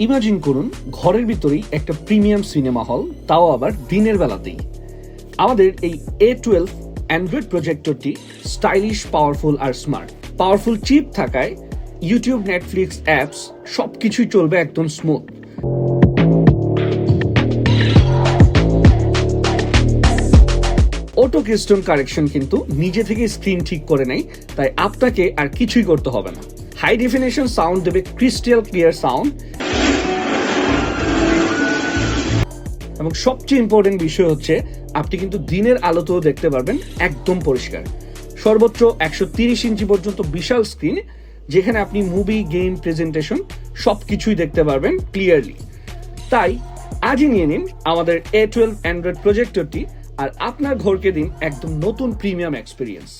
Imagine করুন ঘরের ভিতরেই একটা প্রিমিয়াম সিনেমা হল, তাও আবার দিনের বেলাতেই। আমাদের এই A12 অ্যান্ড্রয়েড প্রজেক্টরটি স্টাইলিশ, পাওয়ারফুল আর স্মার্ট। পাওয়ারফুল চিপ থাকায় ইউটিউব, নেটফ্লিক্স, অ্যাপস সবকিছুই চলবে একদম স্মুথ। অটো কেস্টন কারেকশন কিন্তু নিজে থেকে স্ক্রিন ঠিক করে নেয়, তাই আপনাকে আর কিছুই করতে হবে না। হাই ডেফিনেশন সাউন্ড দেবে ক্রিস্টাল ক্লিয়ার সাউন্ড, এবং সবচেয়ে ইম্পর্টেন্ট বিষয় হচ্ছে আপনি কিন্তু দিনের আলোতেও দেখতে পারবেন একদম পরিষ্কার। সর্বোচ্চ 130 ইঞ্চি পর্যন্ত বিশাল স্ক্রিন, যেখানে আপনি মুভি, গেম, প্রেজেন্টেশন সবকিছুই দেখতে পারবেন ক্লিয়ারলি। তাই আজই নিয়ে নিন আমাদের A12 অ্যান্ড্রয়েড প্রজেক্টরটি আর আপনার ঘরকে দিন একদম নতুন প্রিমিয়াম এক্সপিরিয়েন্স।